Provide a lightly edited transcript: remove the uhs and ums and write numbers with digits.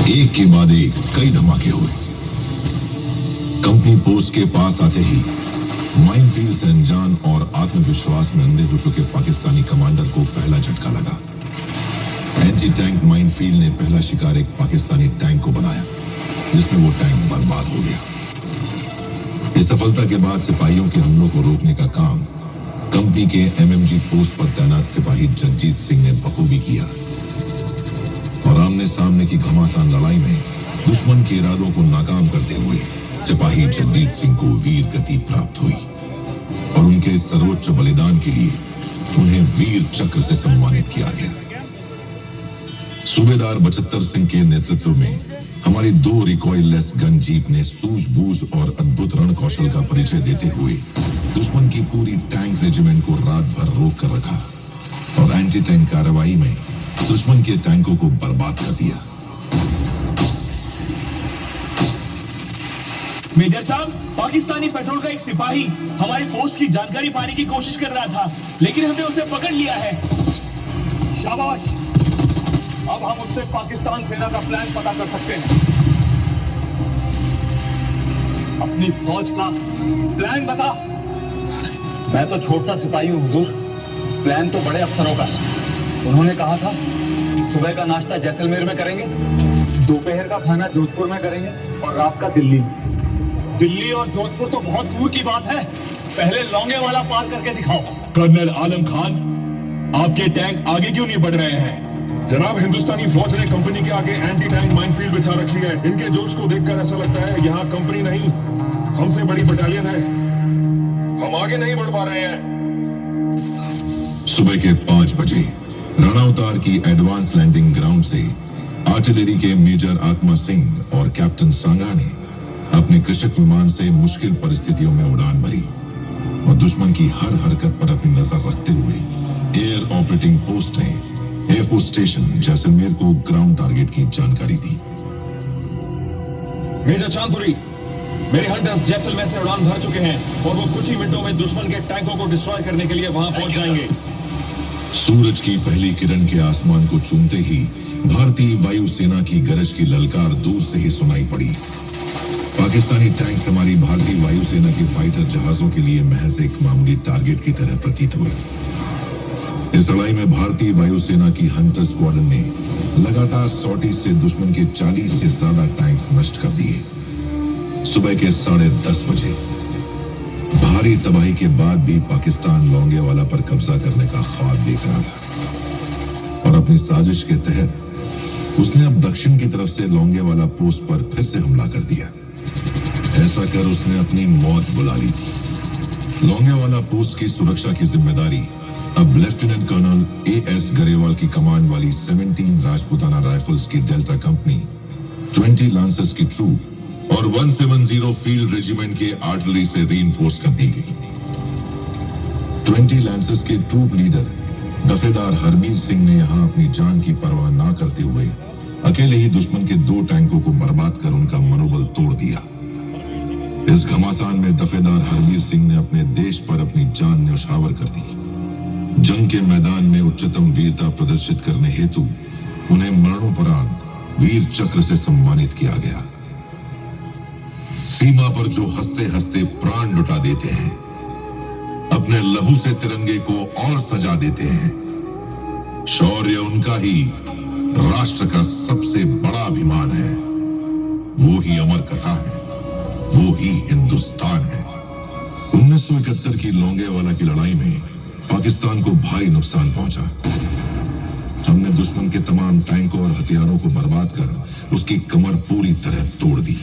एक के बाद एक कई धमाके हुए। कंपनी पोस्ट के पास आते ही माइनफील्ड से अनजान और आत्मविश्वास में अंधे हो चुके पाकिस्तानी कमांडर को पहला झटका लगा। एंटी टैंक माइनफील्ड ने पहला शिकार एक पाकिस्तानी टैंक को बनाया, जिसमें वो टैंक बर्बाद हो गया। इस सफलता के बाद सिपाहियों के हमलों को रोकने का काम कंपनी के एमएमजी पोस्ट पर तैनात सिपाही जगजीत सिंह ने बखूबी किया और आमने सामने की घमासान लड़ाई में दुश्मन के इरादों को नाकाम करते हुए सिपाही जगजीत सिंह को वीर गति प्राप्त हुई और उनके सर्वोच्च बलिदान के लिए उन्हें वीर चक्र से सम्मानित किया गया। सूबेदार बचत्तर सिंह के नेतृत्व में हमारी 2 रिकॉइललेस गन जीप ने सूझबूझ और अद्भुत रण कौशल का परिचय देते हुए दुश्मन की पूरी टैंक रेजिमेंट को रात भर रोक कर रखा और एंटी टैंक कार्रवाई में दुश्मन के टैंकों को बर्बाद कर दिया। मेजर साहब, पाकिस्तानी पेट्रोल का एक सिपाही हमारी पोस्ट की जानकारी पाने की कोशिश कर रहा था, लेकिन हमने उसे पकड़ लिया है। शाबाश, अब हम उससे पाकिस्तान सेना का प्लान पता कर सकते हैं। अपनी फौज का प्लान बता। मैं तो छोटा सिपाही हूँ हुजूर, प्लान तो बड़े अफसरों का है। उन्होंने कहा था सुबह का नाश्ता जैसलमेर में करेंगे, दोपहर का खाना जोधपुर में करेंगे और रात का दिल्ली में। दिल्ली और जोधपुर तो बहुत दूर की बात है, पहले लौंगे वाला पार करके दिखाओ। कर्नल आलम खान, आपके टैंक आगे क्यों नहीं बढ़ रहे हैं? जनाब, हिंदुस्तानी फौज ने कंपनी के आगे एंटी टैंक माइनफील्ड बिछा रखी है। इनके जोश को देखकर ऐसा लगता है यहाँ कंपनी नहीं, हमसे बड़ी बटालियन है। हम आगे नहीं बढ़ पा रहे हैं। सुबह के 5 बजे रणौतार की एडवांस लैंडिंग ग्राउंड से आर्टिलरी के मेजर आत्मा सिंह और कैप्टन सांगा ने अपने कृषक विमान से मुश्किल परिस्थितियों में उड़ान भरी और दुश्मन की हर हरकत पर अपनी नजर रखते हुए एयर ऑपरेटिंग पोस्ट ने एयरफोर्स स्टेशन जैसलमेर को ग्राउंड टारगेट की जानकारी दी। मेजर चांदपुरी, मेरे हंटर्स जैसलमेर से उड़ान भर चुके हैं और वो कुछ ही मिनटों में दुश्मन के टैंकों को डिस्ट्रॉय करने के लिए वहां पहुंच जाएंगे। सूरज की पहली किरण के आसमान को चूमते ही भारतीय वायुसेना की गरज की ललकार दूर से ही सुनाई पड़ी। पाकिस्तानी टैंक्स हमारी भारतीय वायुसेना के फाइटर जहाजों के लिए महज एक मामूली टारगेट की तरह प्रतीत हुए। इस लड़ाई में भारतीय वायुसेना की हंटर स्क्वाड्रन ने लगातार सॉर्टी से दुश्मन के 40 से ज्यादा टैंक्स नष्ट कर दिए। सुबह के 10:30 बजे भारी तबाही के बाद भी पाकिस्तान लोंगेवाला पर कब्जा करने का ख्वाब देख रहा था और अपनी साजिश के तहत उसने अब दक्षिण की तरफ से लोंगेवाला पोस्ट पर फिर से हमला कर दिया। ऐसा कर उसने अपनी मौत बुला ली। लोंगेवाला पोस्ट की सुरक्षा की जिम्मेदारी अब लेफ्टिनेंट कर्नल एएस गरेवाल की कमांड वाली 17 राजपूताना राइफल्स की डेल्टा कंपनी, 20 लांसर्स की ट्रूप और 170 फील्ड रेजिमेंट के आर्टिलरी से रीइंफोर्स कर दी गई। 20 लांसर्स के ट्रूप लीडर दफेदार हरमीर सिंह ने यहां अपनी जान की परवाह ना करते हुए अकेले ही दुश्मन के 2 टैंकों को बर्बाद कर उनका मनोबल तोड़ दिया। इस घमासान में दफेदार हरमीर सिंह ने अपने देश पर अपनी जान न्यौछावर कर दी। जंग के मैदान में उच्चतम वीरता प्रदर्शित करने हेतु उन्हें मरणोपरांत वीर चक्र से सम्मानित किया गया। सीमा पर जो हंसते हंसते प्राण लुटा देते हैं, अपने लहू से तिरंगे को और सजा देते हैं, शौर्य उनका ही राष्ट्र का सबसे बड़ा अभिमान है। वो ही अमर कथा है, वो ही हिंदुस्तान है। 1971 की लोंगेवाला की लड़ाई में पाकिस्तान को भारी नुकसान पहुंचा। हमने दुश्मन के तमाम टैंकों और हथियारों को बर्बाद कर उसकी कमर पूरी तरह तोड़ दी।